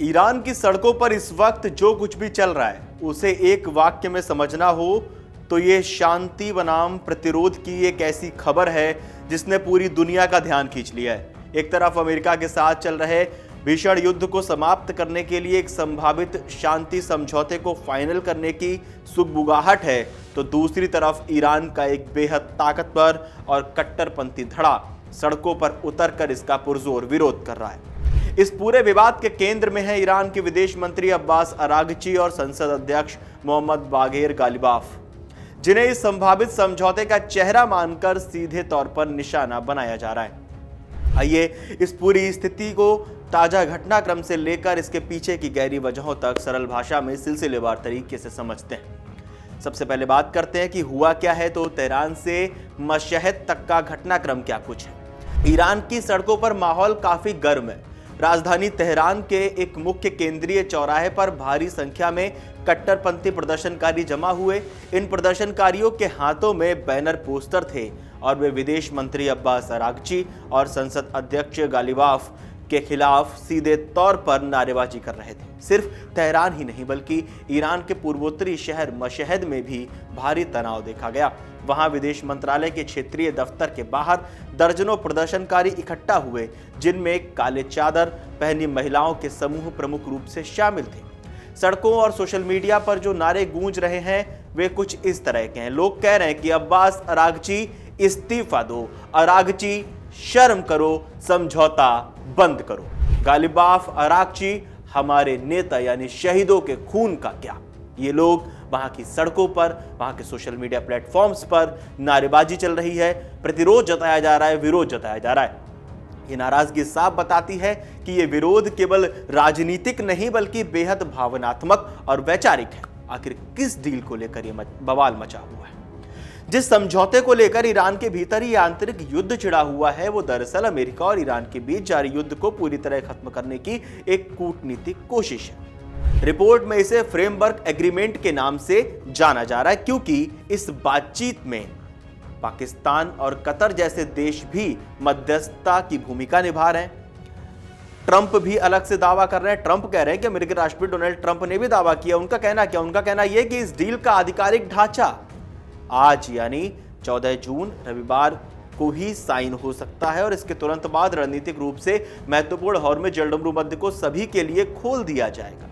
Iran की सड़कों पर इस वक्त जो कुछ भी चल रहा है उसे एक वाक्य में समझना हो तो ये शांति बनाम प्रतिरोध की एक ऐसी खबर है जिसने पूरी दुनिया का ध्यान खींच लिया है। एक तरफ अमेरिका के साथ चल रहे भीषण युद्ध को समाप्त करने के लिए एक संभावित शांति समझौते को फाइनल करने की सुगबुगाहट है, तो दूसरी तरफ ईरान का एक बेहद ताकतवर और कट्टरपंथी धड़ा सड़कों पर उतरकर इसका पुरजोर विरोध कर रहा है। इस पूरे विवाद के केंद्र में है ईरान के विदेश मंत्री अब्बास अरागची और संसद अध्यक्ष मोहम्मद बागेर गालिबाफ, जिन्हें इस संभावित समझौते का चेहरा मानकर सीधे तौर पर निशाना बनाया जा रहा है। आइए इस पूरी स्थिति को ताजा घटनाक्रम से लेकर इसके पीछे की गहरी वजहों तक सरल भाषा में सिलसिलेवार तरीके से समझते हैं। सबसे पहले बात करते हैं कि हुआ क्या है, तो तेहरान से मशहद तक का घटनाक्रम क्या कुछ है। ईरान की सड़कों पर माहौल काफी गर्म है। राजधानी तेहरान के एक मुख्य केंद्रीय चौराहे पर भारी संख्या में कट्टरपंथी प्रदर्शनकारी जमा हुए। इन प्रदर्शनकारियों के हाथों में बैनर पोस्टर थे और वे विदेश मंत्री अब्बास अरागची और संसद अध्यक्ष गालिबाफ के खिलाफ सीधे तौर पर नारेबाजी कर रहे थे। सिर्फ तेहरान ही नहीं बल्कि ईरान के पूर्वोत्तरी शहर मशहद में भी भारी तनाव देखा गया। वहां विदेश मंत्रालय के क्षेत्रीय दफ्तर के बाहर दर्जनों प्रदर्शनकारी इकट्ठा हुए, जिनमें काले चादर पहनी महिलाओं के समूह प्रमुख रूप से शामिल थे। सड़कों और सोशल मीडिया पर जो नारे गूंज रहे हैं वे कुछ इस तरह के हैं। लोग कह रहे हैं कि अब्बास अरागची इस्तीफा दो, अरागची शर्म करो, समझौता बंद करो, गालिबाफ अरागची हमारे नेता यानी शहीदों के खून का क्या। ये लोग वहां की सड़कों पर, वहां के सोशल मीडिया प्लेटफॉर्म्स पर नारेबाजी चल रही है, प्रतिरोध जताया जा रहा है, विरोध जताया जा रहा है। ये नाराजगी साफ बताती है कि ये विरोध केवल राजनीतिक नहीं बल्कि बेहद भावनात्मक और वैचारिक है। आखिर किस डील को लेकर ये बवाल मचा हुआ है? जिस समझौते को लेकर ईरान के भीतर ही आंतरिक युद्ध छिड़ा हुआ है वो दरअसल अमेरिका और ईरान के बीच जारी युद्ध को पूरी तरह खत्म करने की एक कूटनीतिक कोशिश है। रिपोर्ट में इसे फ्रेमवर्क एग्रीमेंट के नाम से जाना जा रहा है, क्योंकि इस बातचीत में पाकिस्तान और कतर जैसे देश भी मध्यस्थता की भूमिका निभा रहे हैं। ट्रंप भी अलग से दावा कर रहे हैं। ट्रंप कह रहे हैं कि अमेरिकी राष्ट्रपति डोनाल्ड ट्रंप ने भी दावा किया। उनका कहना क्या? उनका कहना यह कि इस डील का आधिकारिक ढांचा आज यानी 14 जून रविवार को ही साइन हो सकता है और इसके तुरंत बाद रणनीतिक रूप से महत्वपूर्ण हॉर्मुज़ जलडमरू मध्य को सभी के लिए खोल दिया जाएगा।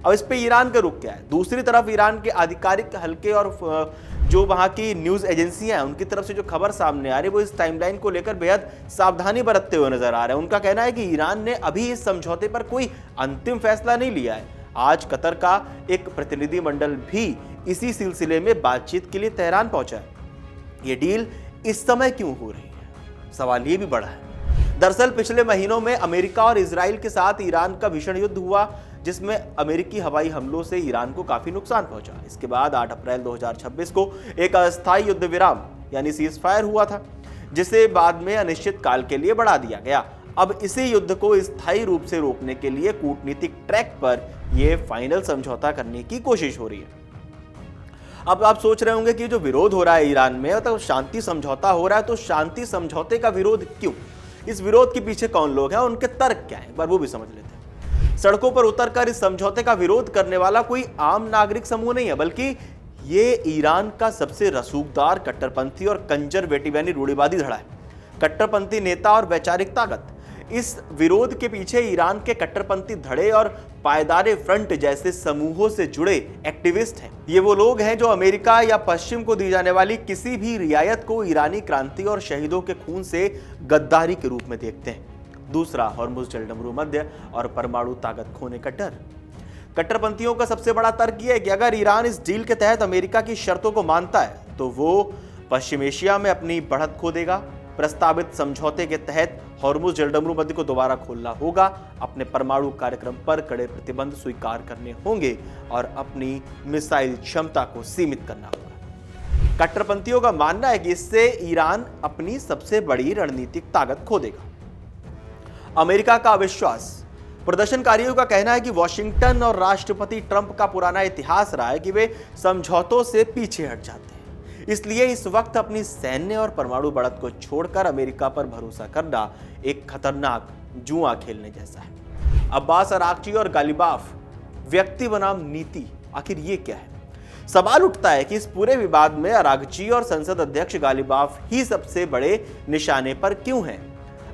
अब इस पे ईरान का रुख क्या है? दूसरी तरफ ईरान के आधिकारिक हल्के और जो वहां की न्यूज एजेंसियां हैं उनकी तरफ से जो खबर सामने आ रही है वो इस टाइमलाइन को लेकर बेहद सावधानी बरतते हुए नजर आ रहे हैं। उनका कहना है कि ईरान ने अभी इस समझौते पर कोई अंतिम फैसला नहीं लिया है। आज कतर का एक प्रतिनिधि मंडल भी इसी सिलसिले में बातचीत के लिए तेहरान पहुंचा है। ये डील इस समय क्यों हो रही है? सवाल ये भी बड़ा है। दरअसल पिछले महीनों में अमेरिका और इजराइल के साथ ईरान का भीषण युद्ध हुआ, जिसमें अमेरिकी हवाई हमलों से ईरान को काफी नुकसान पहुंचा। इसके बाद 8 अप्रैल 2026 को एक अस्थायी युद्ध विराम यानी सीज फायर हुआ था, जिसे बाद में अनिश्चित काल के लिए बढ़ा दिया गया। अब इसी युद्ध को स्थायी रूप से रोकने के लिए कूटनीतिक ट्रैक पर यह फाइनल समझौता करने की कोशिश हो रही है। अब आप सोच रहे होंगे कि जो विरोध हो रहा है ईरान में, मतलब शांति समझौता हो रहा है, तो शांति समझौते का विरोध क्यों? इस विरोध के पीछे कौन लोग हैं, उनके तर्क क्या हैं, एक बार वो भी समझ लेते हैं। सड़कों पर उतरकर इस समझौते का विरोध करने वाला कोई आम नागरिक समूह नहीं है, बल्कि ये ईरान का सबसे रसूखदार कट्टरपंथी और कंजरवेटिव यानी रूढ़िवादी धड़ा है। कट्टरपंथी नेता और वैचारिक ताकत। इस विरोध के पीछे ईरान के कट्टरपंथी धड़े और पायदारे फ्रंट जैसे समूहों से जुड़े एक्टिविस्ट हैं। ये वो लोग हैं जो अमेरिका या पश्चिम को दी जाने वाली किसी भी रियायत को ईरानी क्रांति और शहीदों के खून से गद्दारी के रूप में देखते हैं। दूसरा, हॉर्मुज़ जलडमरू मध्य और परमाणु ताकत खोने का डर। कट्टरपंथियों का सबसे बड़ा तर्क यह है कि अगर ईरान इस डील के तहत अमेरिका की शर्तों को मानता है तो वो पश्चिम एशिया में अपनी बढ़त खो देगा। प्रस्तावित समझौते के तहत हॉर्मुज़ जलडमरू मध्य को दोबारा खोलना होगा, अपने परमाणु कार्यक्रम पर कड़े प्रतिबंध स्वीकार करने होंगे और अपनी मिसाइल क्षमता को सीमित करना होगा। कट्टरपंथियों का मानना है कि इससे ईरान अपनी सबसे बड़ी रणनीतिक ताकत खो देगा। अमेरिका का अविश्वास। प्रदर्शनकारियों का कहना है कि वॉशिंगटन और राष्ट्रपति ट्रंप का पुराना इतिहास रहा है कि वे समझौतों से पीछे हट जाते हैं, इसलिए इस वक्त अपनी सैन्य और परमाणु बढ़त को छोड़कर अमेरिका पर भरोसा करना एक खतरनाक जुआ खेलने जैसा है। अब्बास अरागची और गालिबाफ व्यक्ति बनाम नीति, आखिर ये क्या है? सवाल उठता है कि इस पूरे विवाद में अरागची और संसद अध्यक्ष गालिबाफ ही सबसे बड़े निशाने पर क्यों हैं?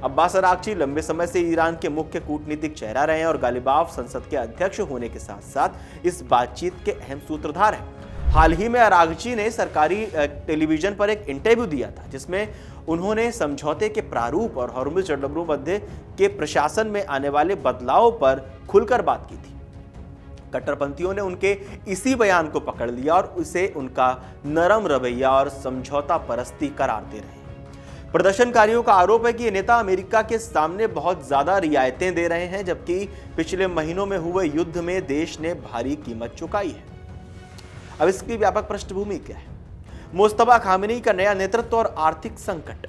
अब्बास अरागची लंबे समय से ईरान के मुख्य कूटनीतिक चेहरा रहे हैं और गालिबाफ संसद के अध्यक्ष होने के साथ साथ इस बातचीत के अहम सूत्रधार हैं। हाल ही में अरागची ने सरकारी टेलीविजन पर एक इंटरव्यू दिया था जिसमें उन्होंने समझौते के प्रारूप और हॉर्मुज़ जलसंधि मध्य के प्रशासन में आने वाले बदलाव पर खुलकर बात की थी। कट्टरपंथियों ने उनके इसी बयान को पकड़ लिया और उसे उनका नरम रवैया और समझौता परस्ती करार दे रहे हैं। प्रदर्शनकारियों का आरोप है कि ये नेता अमेरिका के सामने बहुत ज्यादा रियायतें दे रहे हैं, जबकि पिछले महीनों में हुए युद्ध में देश ने भारी कीमत चुकाई है। अब इसकी व्यापक पृष्ठभूमि क्या है? मुस्तफा खामेनी का नया नेतृत्व और आर्थिक संकट।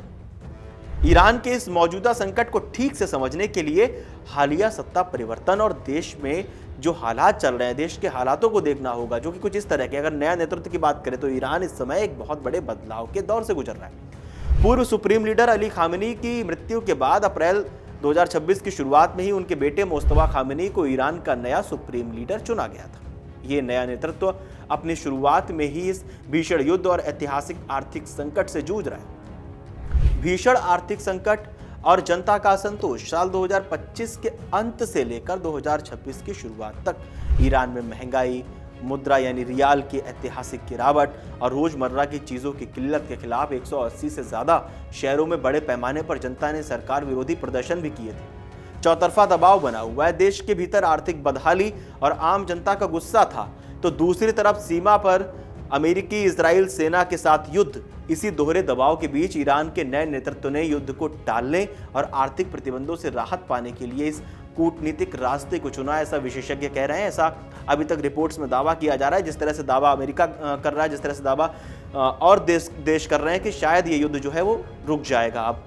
ईरान के इस मौजूदा संकट को ठीक से समझने के लिए हालिया सत्ता परिवर्तन और देश में जो हालात चल रहे हैं, देश के हालातों को देखना होगा, जो कि कुछ इस तरह के। अगर नया नेतृत्व की बात करें तो ईरान इस समय एक बहुत बड़े बदलाव के दौर से गुजर रहा है। पूर्व सुप्रीम लीडर अली खामेनी की मृत्यु के बाद अप्रैल 2026 की शुरुआत में ही उनके बेटे मुस्तफा खामेनी को ईरान का नया सुप्रीम लीडर चुना गया था। ये नया नेतृत्व अपनी शुरुआत में ही इस भीषण युद्ध और ऐतिहासिक आर्थिक संकट से जूझ रहा है। भीषण आर्थिक संकट और जनता का असंतोष साल 2025 के अंत से लेकर 2026 की शुरुआत तक ईरान में महंगाई, मुद्रा यानी रियाल की ऐतिहासिक गिरावट और रोजमर्रा की चीजों की किल्लत के खिलाफ 180 से ज्यादा शहरों में बड़े पैमाने पर जनता ने सरकार विरोधी प्रदर्शन भी किए थे। चौतरफा दबाव बना हुआ है। देश के भीतर आर्थिक बदहाली और आम जनता का गुस्सा था, तो दूसरी तरफ सीमा पर अमेरिकी इजराइल सेना के साथ युद्ध। इसी दोहरे दबाव के बीच ईरान के नए नेतृत्व ने युद्ध को टालने और आर्थिक प्रतिबंधों से राहत पाने के लिए इस कूटनीतिक रास्ते को चुना, ऐसा विशेषज्ञ कह रहे हैं। ऐसा अभी तक रिपोर्ट्स में दावा किया जा रहा है। जिस तरह से दावा अमेरिका कर रहा है, जिस तरह से दावा और देश कर रहे हैं कि शायद ये युद्ध जो है वो रुक जाएगा अब,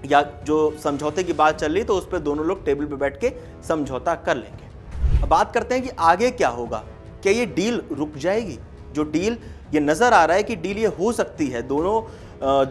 या जो समझौते की बात चल रही तो उस पर दोनों लोग टेबल पे बैठ के समझौता कर लेंगे। अब बात करते हैं कि आगे क्या होगा। क्या ये डील रुक जाएगी? जो डील ये नजर आ रहा है कि डील ये हो सकती है, दोनों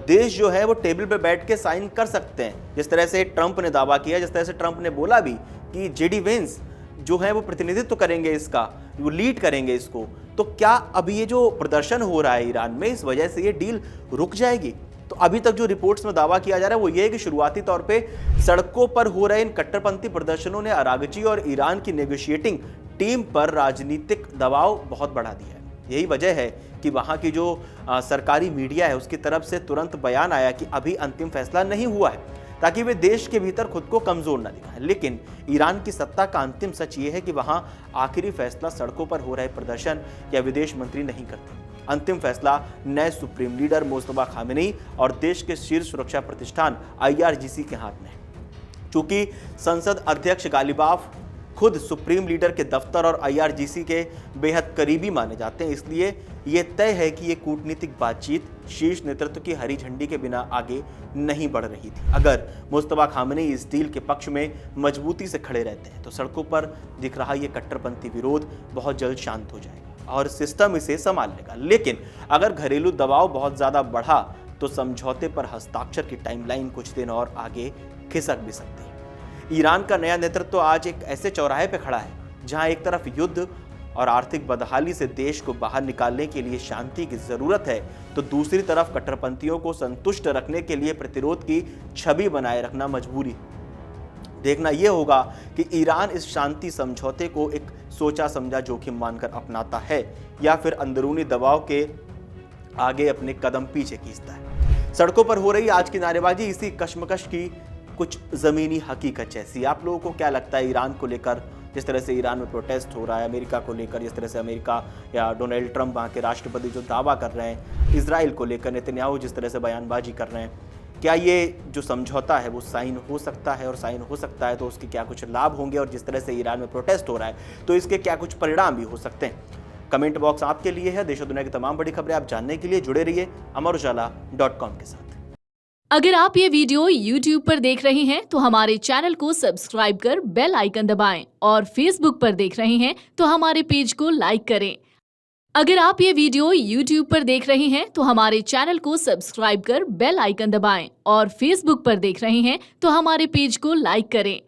देश जो है वो टेबल पे बैठ के साइन कर सकते हैं। जिस तरह से ट्रंप ने दावा किया, जिस तरह से ट्रंप ने बोला भी कि जेडी वेंस जो है वो प्रतिनिधित्व करेंगे इसका, वो लीड करेंगे इसको। तो क्या अभी ये जो प्रदर्शन हो रहा है ईरान में, इस वजह से ये डील रुक जाएगी? तो अभी तक जो रिपोर्ट्स में दावा किया जा रहा है वो ये है कि शुरुआती तौर पे सड़कों पर हो रहे इन कट्टरपंथी प्रदर्शनों ने अरागची और ईरान की नेगोशिएटिंग टीम पर राजनीतिक दबाव बहुत बढ़ा दिया है। यही वजह है कि वहां की जो सरकारी मीडिया है उसकी तरफ से तुरंत बयान आया कि अभी अंतिम फैसला नहीं हुआ है, ताकि वे देश के भीतर खुद को कमजोर न दिखाएं। लेकिन ईरान की सत्ता का अंतिम सच ये है कि वहां आखिरी फैसला सड़कों पर हो रहे प्रदर्शन या विदेश मंत्री नहीं करते। अंतिम फैसला नए सुप्रीम लीडर मुस्तफा खामेनी और देश के शीर्ष सुरक्षा प्रतिष्ठान IRGC के हाथ में है। चूंकि संसद अध्यक्ष गालिबाफ खुद सुप्रीम लीडर के दफ्तर और IRGC के बेहद करीबी माने जाते हैं, इसलिए ये तय है कि ये कूटनीतिक बातचीत शीर्ष नेतृत्व की हरी झंडी के बिना आगे नहीं बढ़ रही थी। अगर मुस्तफा खामेनी इस डील के पक्ष में मजबूती से खड़े रहते हैं तो सड़कों पर दिख रहा ये कट्टरपंथी विरोध बहुत जल्द शांत हो जाएगा और सिस्टम इसे संभाल लेगा। लेकिन अगर घरेलू दबाव बहुत ज्यादा बढ़ा तो समझौते पर हस्ताक्षर की टाइमलाइन कुछ दिन और आगे खिसक भी सकती है। ईरान का नया नेतृत्व आज एक ऐसे चौराहे पर खड़ा है जहां एक तरफ युद्ध और आर्थिक बदहाली से देश को बाहर निकालने के लिए शांति की जरूरत है, तो दूसरी तरफ कट्टरपंथियों को संतुष्ट रखने के लिए प्रतिरोध की छवि बनाए रखना मजबूरी। देखना यह होगा कि ईरान इस शांति समझौते को एक सोचा समझा जोखिम मानकर अपनाता है या फिर अंदरूनी दबाव के आगे अपने कदम पीछे खींचता है। सड़कों पर हो रही आज की नारेबाजी इसी कश्मकश की कुछ जमीनी हकीकत जैसी। आप लोगों को क्या लगता है ईरान को लेकर? जिस तरह से ईरान में प्रोटेस्ट हो रहा है, अमेरिका को लेकर जिस तरह से अमेरिका या डोनाल्ड ट्रंप वहाँ के राष्ट्रपति जो दावा कर रहे हैं, इजराइल को लेकर नेतन्याहू जिस तरह से बयानबाजी कर रहे हैं, क्या ये जो समझौता है वो साइन हो सकता है? और साइन हो सकता है तो उसके क्या कुछ लाभ होंगे? और जिस तरह से ईरान में प्रोटेस्ट हो रहा है तो इसके क्या कुछ परिणाम भी हो सकते हैं? कमेंट बॉक्स आपके लिए है। देश और दुनिया की तमाम बड़ी खबरें आप जानने के लिए जुड़े रहिए अमरउजाला.com के साथ। अगर आप ये वीडियो YouTube पर देख रहे हैं तो हमारे चैनल को सब्सक्राइब कर बेल आइकन दबाएं और Facebook पर देख रहे हैं तो हमारे पेज को लाइक करें। अगर आप ये वीडियो YouTube पर देख रहे हैं तो हमारे चैनल को सब्सक्राइब कर बेल आइकन दबाएं और Facebook पर देख रहे हैं तो हमारे पेज को लाइक करें।